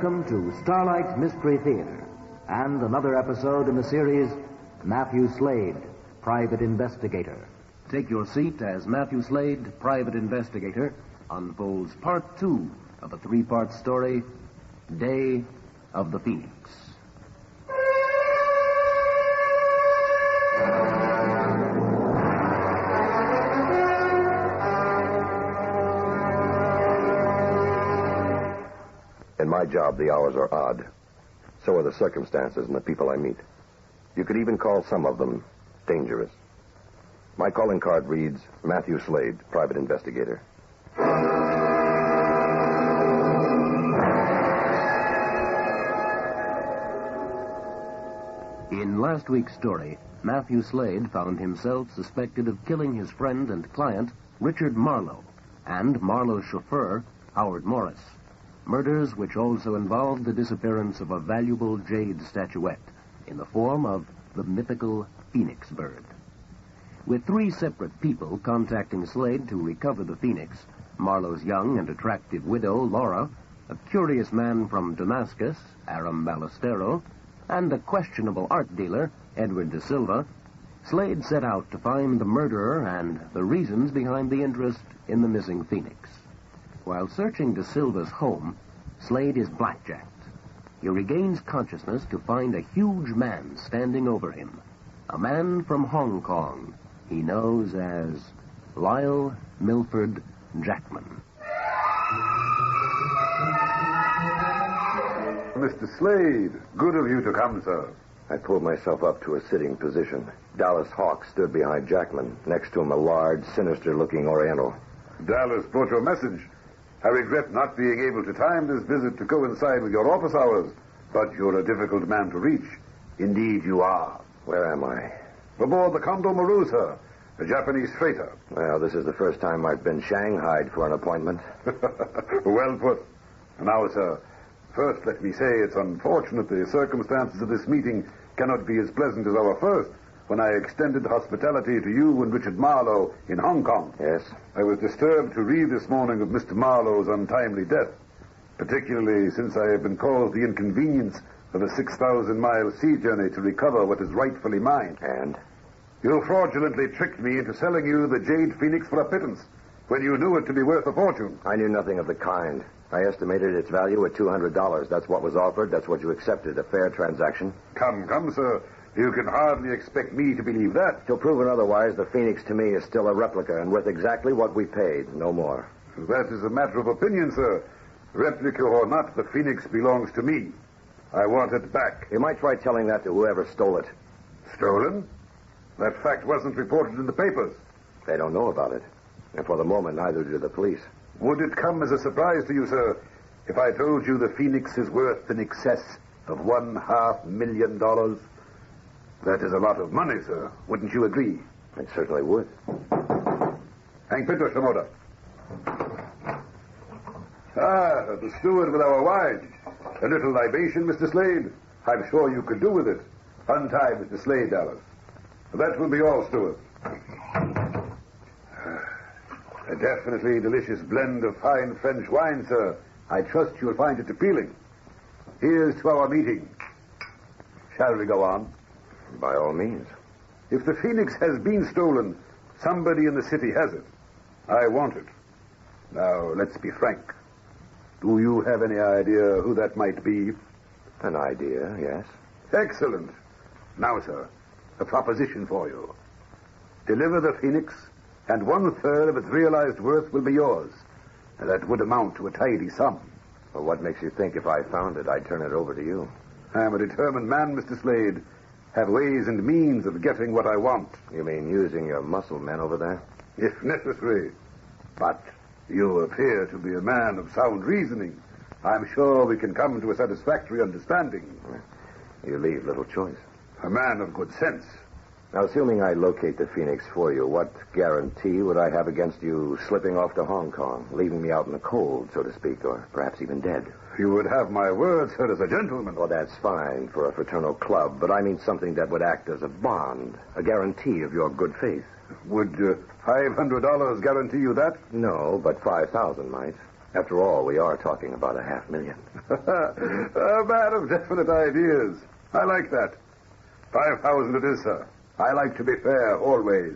welcome to Starlight Mystery Theater and another episode in the series Matthew Slade, Private Investigator. Take your seat as Matthew Slade, Private Investigator, unfolds part 2 of a 3-part story, Day of the Phoenix. In my job, the hours are odd. So are the circumstances and the people I meet. You could even call some of them dangerous. My calling card reads, Matthew Slade, Private Investigator. In last week's story, Matthew Slade found himself suspected of killing his friend and client, Richard Marlowe, and Marlowe's chauffeur, Howard Morris. Murders which also involved the disappearance of a valuable jade statuette in the form of the mythical phoenix bird. With 3 separate people contacting Slade to recover the phoenix, Marlowe's young and attractive widow, Laura, a curious man from Damascus, Aram Ballestero, and a questionable art dealer, Edward De Silva, Slade set out to find the murderer and the reasons behind the interest in the missing phoenix. While searching De Silva's home, Slade is blackjacked. He regains consciousness to find a huge man standing over him, a man from Hong Kong he knows as Lyle Milford Jackman. Mr. Slade, good of you to come, sir. I pulled myself up to a sitting position. Dallas Hawk stood behind Jackman, next to him a large, sinister-looking Oriental. Dallas brought your message. I regret not being able to time this visit to coincide with your office hours, but you're a difficult man to reach. Indeed you are. Where am I? Aboard the Condor Maru, sir, a Japanese freighter. Well, this is the first time I've been shanghaied for an appointment. Well put. Now, sir, first let me say it's unfortunate the circumstances of this meeting cannot be as pleasant as our first, when I extended hospitality to you and Richard Marlowe in Hong Kong. Yes? I was disturbed to read this morning of Mr. Marlowe's untimely death, particularly since I have been caused the inconvenience of a 6,000-mile sea journey to recover what is rightfully mine. And? You fraudulently tricked me into selling you the jade phoenix for a pittance, when you knew it to be worth a fortune. I knew nothing of the kind. I estimated its value at $200. That's what was offered. That's what you accepted. A fair transaction. Come, sir. You can hardly expect me to believe that. Till proven otherwise, the Phoenix to me is still a replica and worth exactly what we paid, no more. That is a matter of opinion, sir. Replica or not, the Phoenix belongs to me. I want it back. You might try telling that to whoever stole it. Stolen? That fact wasn't reported in the papers. They don't know about it. And for the moment, neither do the police. Would it come as a surprise to you, sir, if I told you the Phoenix is worth in excess of $500,000? That is a lot of money, sir. Wouldn't you agree? I certainly would. Hank Pinto, Shimoda. Ah, the steward with our wine. A little libation, Mr. Slade. I'm sure you could do with it. Untie Mr. Slade, Dallas. That will be all, steward. A definitely delicious blend of fine French wine, sir. I trust you'll find it appealing. Here's to our meeting. Shall we go on? By all means. If the Phoenix has been stolen, somebody in the city has it. I want it. Now, let's be frank. Do you have any idea who that might be? An idea, yes. Excellent. Now, sir, a proposition for you. Deliver the Phoenix, and 1/3 of its realized worth will be yours. And that would amount to a tidy sum. Well, what makes you think if I found it, I'd turn it over to you? I'm a determined man, Mr. Slade. Have ways and means of getting what I want. You mean using your muscle men over there? If necessary. But you appear to be a man of sound reasoning. I'm sure we can come to a satisfactory understanding. You leave little choice. A man of good sense. Now, assuming I locate the Phoenix for you, what guarantee would I have against you slipping off to Hong Kong, leaving me out in the cold, so to speak, or perhaps even dead? You would have my word, sir, as a gentleman. Well, that's fine for a fraternal club, but I mean something that would act as a bond, a guarantee of your good faith. Would $500 guarantee you that? No, but 5,000 might. After all, we are talking about $500,000. A man of definite ideas. I like that. 5,000 it is, sir. I like to be fair, always.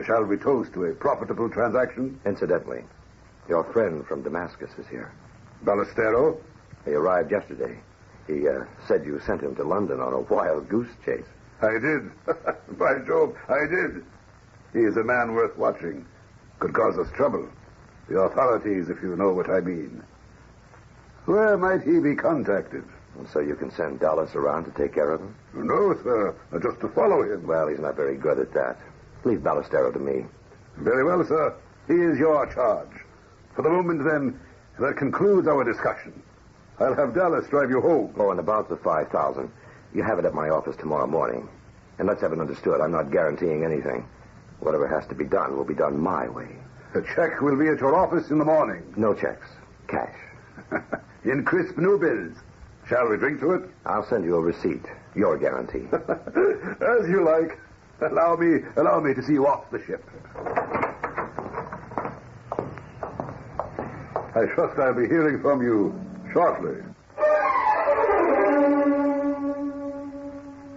Shall we toast to a profitable transaction? Incidentally, your friend from Damascus is here. Ballestero? He arrived yesterday. He said you sent him to London on a wild goose chase. I did. By Jove, I did. He is a man worth watching. Could cause us trouble. The authorities, if you know what I mean. Where might he be contacted? And so you can send Dallas around to take care of him? No, sir. Just to follow him. Well, he's not very good at that. Leave Ballestero to me. Very well, sir. He is your charge. For the moment, then, that concludes our discussion. I'll have Dallas drive you home. Oh, and about the 5,000. You have it at my office tomorrow morning. And let's have it understood. I'm not guaranteeing anything. Whatever has to be done will be done my way. The check will be at your office in the morning. No checks. Cash. In crisp new bills. Shall we drink to it? I'll send you a receipt. Your guarantee. As you like. Allow me to see you off the ship. I trust I'll be hearing from you shortly.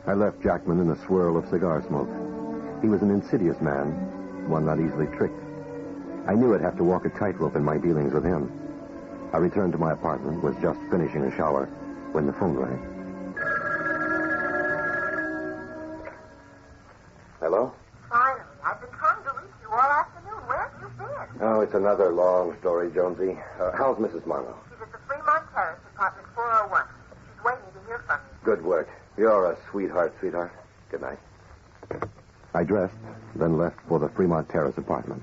I left Jackman in a swirl of cigar smoke. He was an insidious man, one not easily tricked. I knew I'd have to walk a tightrope in my dealings with him. I returned to my apartment, was just finishing a shower, when the phone rang. Hello? Finally. I've been trying to reach you all afternoon. Where have you been? Oh, it's another long story, Jonesy. How's Mrs. Marlowe? She's at the Fremont Terrace, apartment 401. She's waiting to hear from you. Good work. You're a sweetheart. Good night. I dressed, then left for the Fremont Terrace apartment.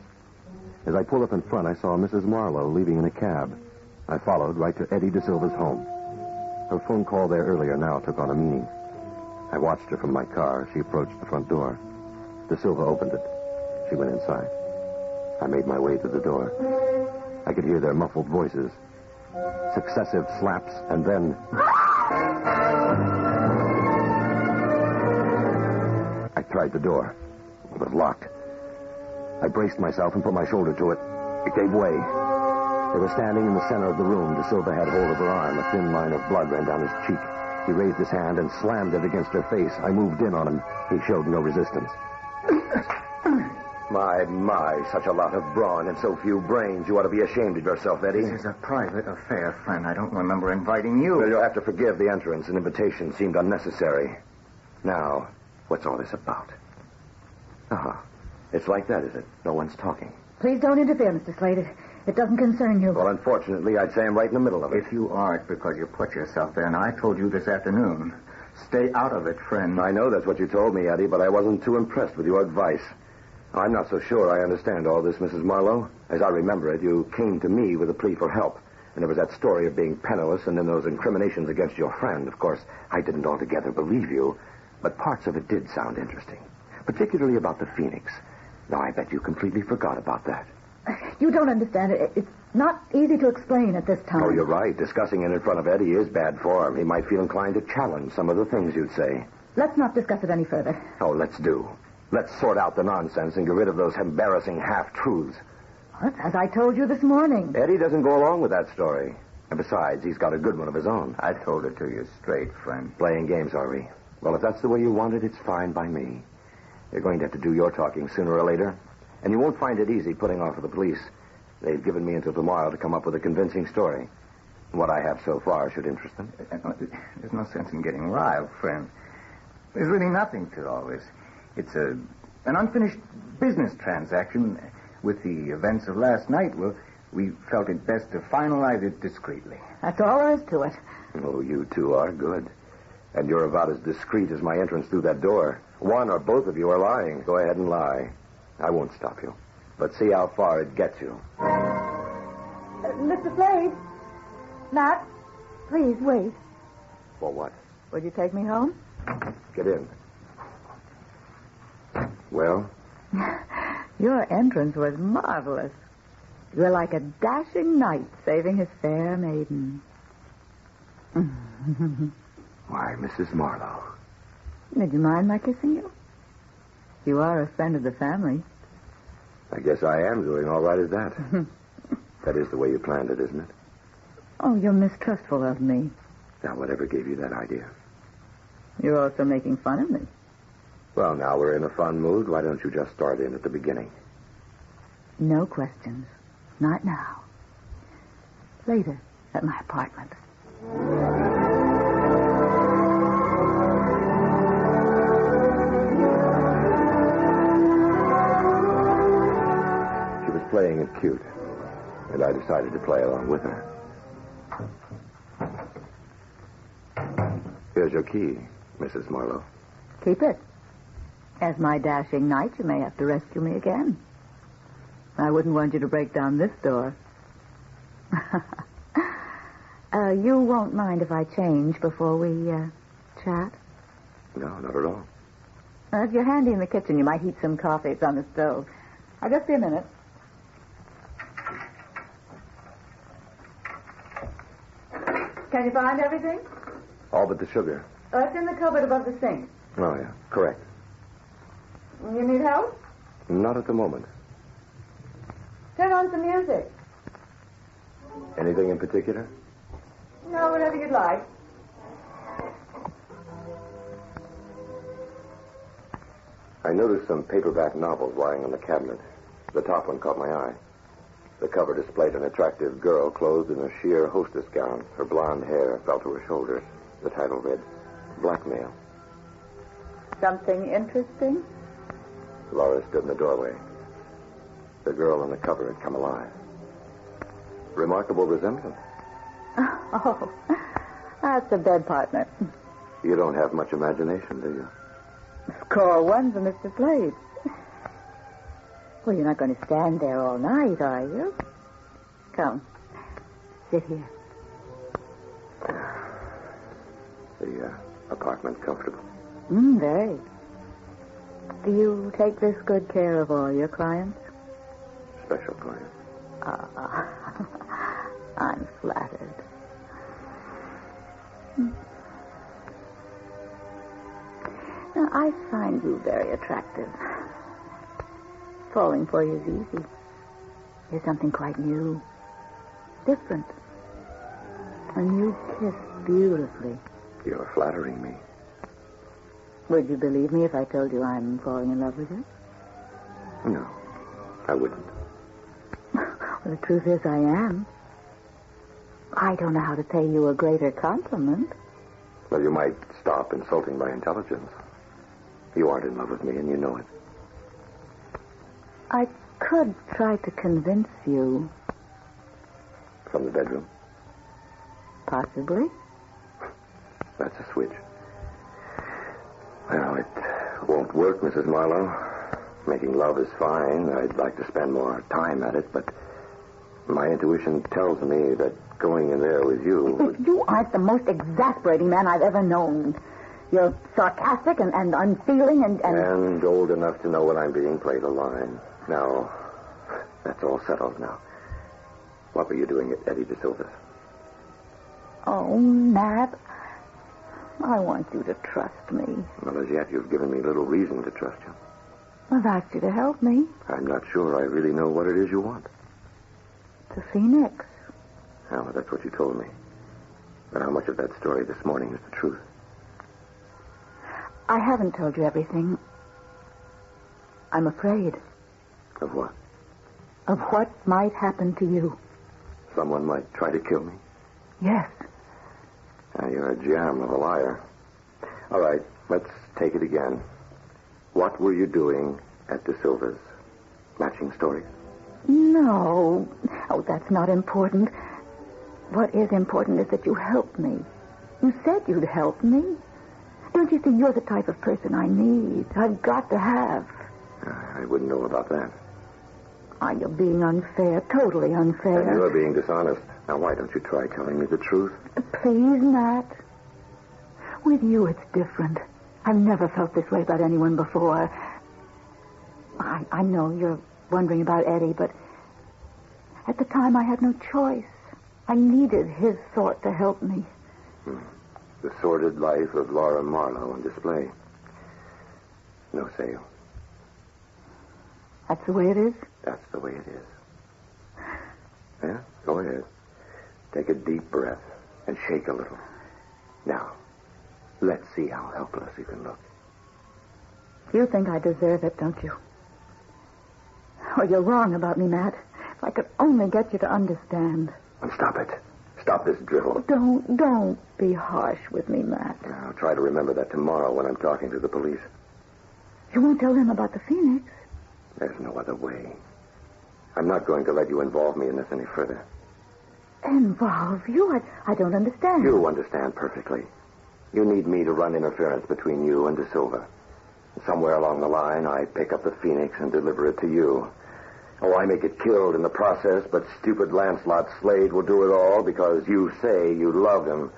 As I pulled up in front, I saw Mrs. Marlowe leaving in a cab. I followed right to Eddie De Silva's home. Her phone call there earlier now took on a meaning. I watched her from my car. She approached the front door. De Silva opened it. She went inside. I made my way to the door. I could hear their muffled voices. Successive slaps, and then... I tried the door. It was locked. I braced myself and put my shoulder to it. It gave way. They were standing in the center of the room. De Silva had hold of her arm. A thin line of blood ran down his cheek. He raised his hand and slammed it against her face. I moved in on him. He showed no resistance. My, such a lot of brawn and so few brains. You ought to be ashamed of yourself, Eddie. This is a private affair, friend. I don't remember inviting you. Well, you'll have to forgive the entrance. An invitation seemed unnecessary. Now, what's all this about? It's like that, is it? No one's talking. Please don't interfere, Mr. Slade. It doesn't concern you. Well, unfortunately, I'd say I'm right in the middle of it. If you are, it's because you put yourself there, and I told you this afternoon. Stay out of it, friend. I know that's what you told me, Eddie, but I wasn't too impressed with your advice. I'm not so sure I understand all this, Mrs. Marlowe. As I remember it, you came to me with a plea for help. And there was that story of being penniless and then those incriminations against your friend. Of course, I didn't altogether believe you, but parts of it did sound interesting, particularly about the Phoenix. Now, I bet you completely forgot about that. You don't understand it. It's not easy to explain at this time. Oh, you're right. Discussing it in front of Eddie is bad form. He might feel inclined to challenge some of the things you'd say. Let's not discuss it any further. Oh, let's do. Let's sort out the nonsense and get rid of those embarrassing half-truths. Well, as I told you this morning. Eddie doesn't go along with that story. And besides, he's got a good one of his own. I told it to you straight, friend. Playing games, are we? Well, if that's the way you want it, it's fine by me. You're going to have to do your talking sooner or later. And you won't find it easy putting off for the police. They've given me until tomorrow to come up with a convincing story. What I have so far should interest them. There's no sense in getting riled, friend. There's really nothing to all this. It's an unfinished business transaction. With the events of last night, well, we felt it best to finalize it discreetly. That's all there is to it. Oh, you two are good. And you're about as discreet as my entrance through that door. One or both of you are lying. Go ahead and lie. I won't stop you. But see how far it gets you. Mr. Slade. Matt, please wait. For what? Would you take me home? Get in. Well? Your entrance was marvelous. You're like a dashing knight saving his fair maiden. Why, Mrs. Marlowe. Did you mind my kissing you? You are a friend of the family. I guess I am doing all right at that. That is the way you planned it, isn't it? Oh, you're mistrustful of me. Now, whatever gave you that idea? You're also making fun of me. Well, now we're in a fun mood. Why don't you just start in at the beginning? No questions. Not now. Later, at my apartment. She was playing it cute, and I decided to play along with her. Here's your key, Mrs. Marlowe. Keep it. As my dashing knight, you may have to rescue me again. I wouldn't want you to break down this door. You won't mind if I change before we chat? No, not at all. If you're handy in the kitchen, you might heat some coffee. It's on the stove. I'll just be a minute. Can you find everything? All but the sugar. It's in the cupboard above the sink. Oh, yeah, correct. You need help? Not at the moment. Turn on some music. Anything in particular? No, whatever you'd like. I noticed some paperback novels lying on the cabinet. The top one caught my eye. The cover displayed an attractive girl clothed in a sheer hostess gown. Her blonde hair fell to her shoulders. The title read, Blackmail. Something interesting? Laura stood in the doorway. The girl on the cover had come alive. Remarkable resemblance. Oh, that's a bed partner. You don't have much imagination, do you? Score one for Mr. Slade. Well, you're not going to stand there all night, are you? Come, sit here. The apartment comfortable? Very. Do you take this good care of all your clients? Special client. I'm flattered. Now, I find you very attractive. Falling for you is easy. You're something quite new. Different. And you kiss beautifully. You're flattering me. Would you believe me if I told you I'm falling in love with you? No, I wouldn't. Well, the truth is I am. I don't know how to pay you a greater compliment. Well, you might stop insulting my intelligence. You aren't in love with me, and you know it. I could try to convince you. From the bedroom? Possibly. That's a switch. Well, it won't work, Mrs. Marlowe. Making love is fine. I'd like to spend more time at it, but my intuition tells me that going in there with you would... You aren't the most exasperating man I've ever known. You're sarcastic and unfeeling and... And old enough to know when I'm being played a line. Now, that's all settled now. What were you doing at Eddie De Silva's? Oh, Nat, I want you to trust me. Well, as yet, you've given me little reason to trust you. I've asked you to help me. I'm not sure I really know what it is you want. The Phoenix. Well, that's what you told me. But how much of that story this morning is the truth? I haven't told you everything. I'm afraid. Of what? Of what might happen to you. Someone might try to kill me? Yes. Now, you're a gem of a liar. All right, let's take it again. What were you doing at De Silva's? Matching stories? No. Oh, that's not important. What is important is that you help me. You said you'd help me. Don't you think you're the type of person I need? I've got to have. I wouldn't know about that. You're being unfair, totally unfair. And you're being dishonest. Now, why don't you try telling me the truth? Please, Nat. With you, it's different. I've never felt this way about anyone before. I know you're wondering about Eddie, but at the time I had no choice. I needed his sort to help me. The sordid life of Laura Marlowe on display. No sale. That's the way it is? That's the way it is. Yeah? Go ahead. Take a deep breath and shake a little. Now, let's see how helpless you can look. You think I deserve it, don't you? Oh, you're wrong about me, Matt. If I could only get you to understand. And stop it. Stop this drivel. Don't be harsh with me, Matt. I'll try to remember that tomorrow when I'm talking to the police. You won't tell them about the Phoenix? There's no other way. I'm not going to let you involve me in this any further. Involve you? I don't understand. You understand perfectly. You need me to run interference between you and De Silva. Somewhere along the line, I pick up the Phoenix and deliver it to you. Oh, I may get killed in the process, but stupid Lancelot Slade will do it all because you say you love him.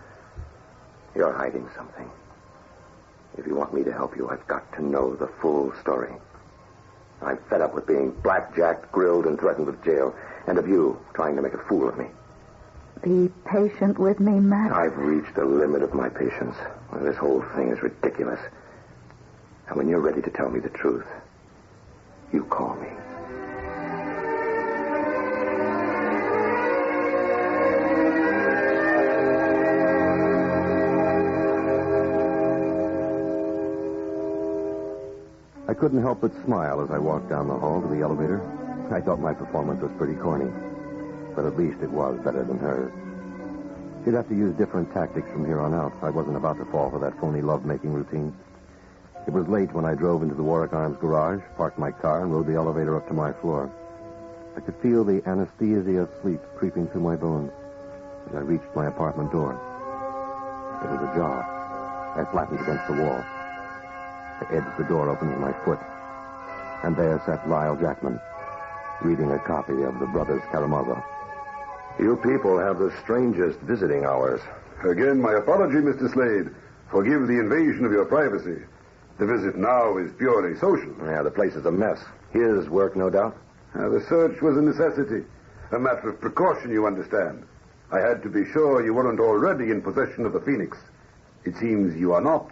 You're hiding something. If you want me to help you, I've got to know the full story. I'm fed up with being blackjacked, grilled, and threatened with jail, and of you trying to make a fool of me. Be patient with me, Matt. I've reached the limit of my patience. This whole thing is ridiculous. And when you're ready to tell me the truth, you call me. I couldn't help but smile as I walked down the hall to the elevator. I thought my performance was pretty corny, but at least it was better than hers. She'd have to use different tactics from here on out. I wasn't about to fall for that phony love-making routine. It was late when I drove into the Warwick Arms garage, parked my car, and rode the elevator up to my floor. I could feel the anesthesia of sleep creeping through my bones as I reached my apartment door. It was ajar. I flattened against the wall. I edged the door open with my foot, and there sat Lyle Jackman, reading a copy of the Brothers Karamazov. You people have the strangest visiting hours. Again, my apology, Mr. Slade. Forgive the invasion of your privacy. The visit now is purely social. Yeah, the place is a mess. His work, no doubt. The search was a necessity. A matter of precaution, you understand. I had to be sure you weren't already in possession of the Phoenix. It seems you are not.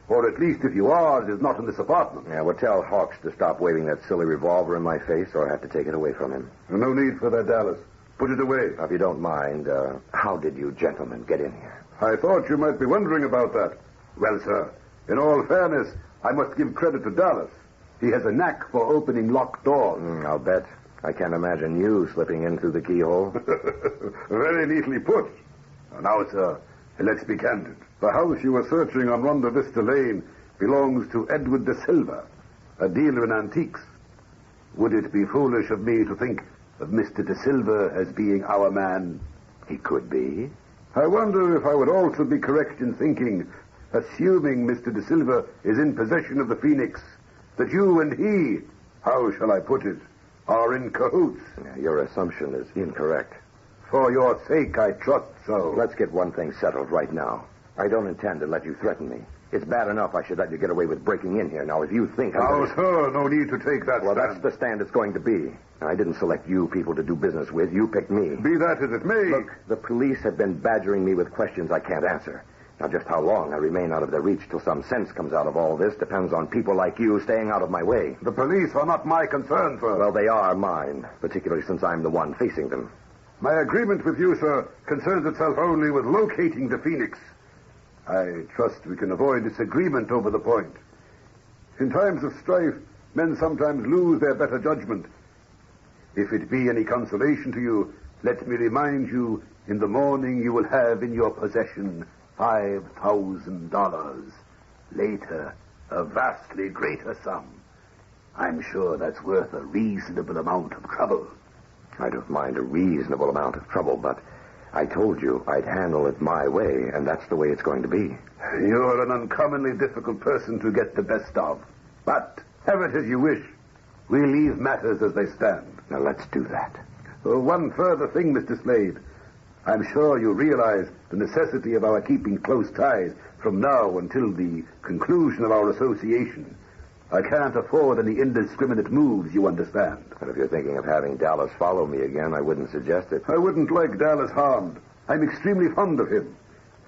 Or at least if you are, it is not in this apartment. Yeah, well, tell Hawks to stop waving that silly revolver in my face, or I have to take it away from him. No need for that, Dallas. Put it away. Now, if you don't mind, how did you gentlemen get in here? I thought you might be wondering about that. Well, sir, in all fairness, I must give credit to Dallas. He has a knack for opening locked doors. I'll bet. I can't imagine you slipping in through the keyhole. Very neatly put. Now, sir, let's be candid. The house you were searching on Ronda Vista Lane belongs to Edward De Silva, a dealer in antiques. Would it be foolish of me to think of Mr. De Silva as being our man? He could be. I wonder if I would also be correct in thinking, assuming Mr. De Silva is in possession of the Phoenix, that you and he, how shall I put it, are in cahoots. Your assumption is incorrect. For your sake, I trust so. Let's get one thing settled right now. I don't intend to let you threaten me. It's bad enough I should let you get away with breaking in here. Now, if you think... sir, no need to take that Well, stand. that's the stand it's going to be. I didn't select you people to do business with. You picked me. Be that as it may. Look, the police have been badgering me with questions I can't answer. Now, just how long I remain out of their reach till some sense comes out of all this depends on people like you staying out of my way. The police are not my concern, sir. Well, they are mine, particularly since I'm the one facing them. My agreement with you, sir, concerns itself only with locating the Phoenix. I trust we can avoid disagreement over the point. In times of strife, men sometimes lose their better judgment. If it be any consolation to you, let me remind you, in the morning you will have in your possession $5,000. Later, a vastly greater sum. I'm sure that's worth a reasonable amount of trouble. I don't mind a reasonable amount of trouble, but I told you I'd handle it my way, and that's the way it's going to be. You're an uncommonly difficult person to get the best of. But, have it as you wish. We'll leave matters as they stand. Now, let's do that. One further thing, Mr. Slade. I'm sure you realize the necessity of our keeping close ties from now until the conclusion of our association. I can't afford any indiscriminate moves, you understand. But if you're thinking of having Dallas follow me again, I wouldn't suggest it. I wouldn't like Dallas harmed. I'm extremely fond of him.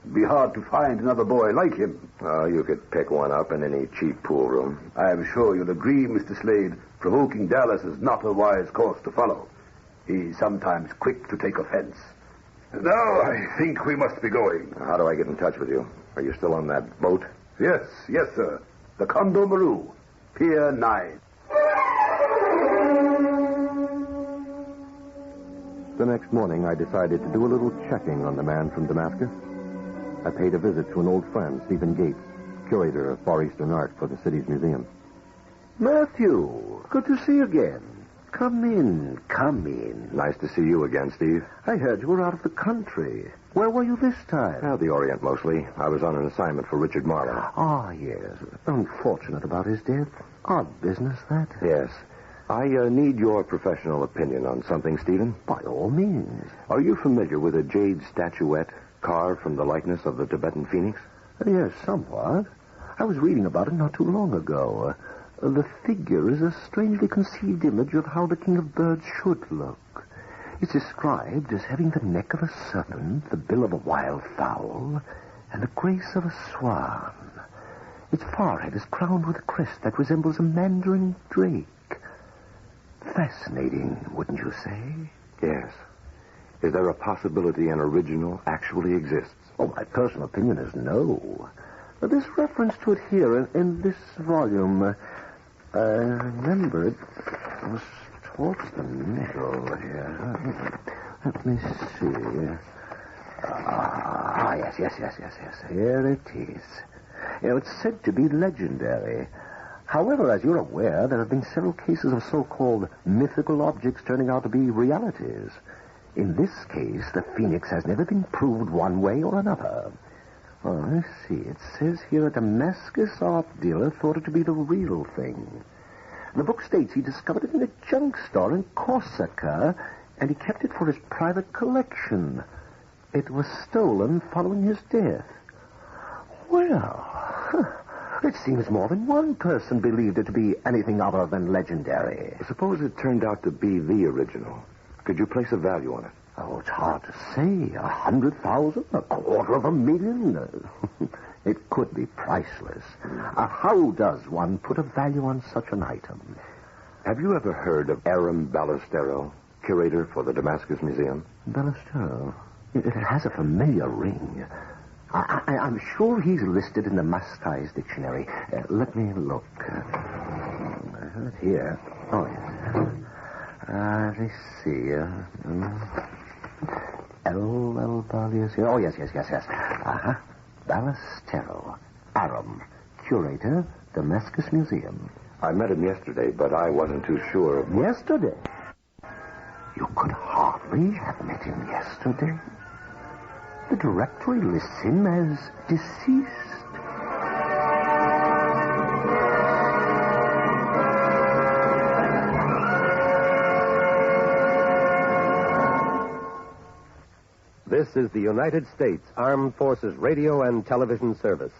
It'd be hard to find another boy like him. Oh, you could pick one up in any cheap pool room. I am sure you'll agree, Mr. Slade, provoking Dallas is not a wise course to follow. He's sometimes quick to take offense. Now, I think we must be going. How do I get in touch with you? Are you still on that boat? Yes, sir. The Condor Maru, Pier 9. The next morning, I decided to do a little checking on the man from Damascus. I paid a visit to an old friend, Stephen Gates, curator of Far Eastern art for the city's museum. Matthew, good to see you again. Come in, come in. Nice to see you again, Steve. I heard you were out of the country. Where were you this time? The Orient, mostly. I was on an assignment for Richard Marlowe. Ah, yes. Unfortunate about his death. Odd business, that. Yes. I need your professional opinion on something, Stephen. By all means. Are you familiar with a jade statuette carved from the likeness of the Tibetan phoenix? Yes, somewhat. I was reading about it not too long ago. The figure is a strangely conceived image of how the king of birds should look. It's described as having the neck of a serpent, the bill of a wild fowl, and the grace of a swan. Its forehead is crowned with a crest that resembles a mandarin drake. Fascinating, wouldn't you say? Yes. Is there a possibility an original actually exists? Oh, my personal opinion is no. There's reference to it here in this volume. I remember it was towards the middle here. Let me see. Yes. Here it is. It's said to be legendary. However, as you're aware, there have been several cases of so-called mythical objects turning out to be realities. In this case, the phoenix has never been proved one way or another. Oh, I see. It says here a Damascus art dealer thought it to be the real thing. The book states he discovered it in a junk store in Corsica, and he kept it for his private collection. It was stolen following his death. Well, it seems more than one person believed it to be anything other than legendary. Suppose it turned out to be the original. Could you place a value on it? Oh, it's hard to say. 100,000? $250,000? It could be priceless. How does one put a value on such an item? Have you ever heard of Aram Ballestero, curator for the Damascus Museum? Ballestero? It has a familiar ring. I'm sure he's listed in the Maskai's dictionary. Let me look. Here. Oh, yes. Let's see. L. Ballestero. Oh, yes. Uh-huh. Ballestero. Aram. Curator, Damascus Museum. I met him yesterday, but I wasn't too sure. Yesterday? You could hardly have met him yesterday. The directory lists him as deceased. This is the United States Armed Forces Radio and Television Service.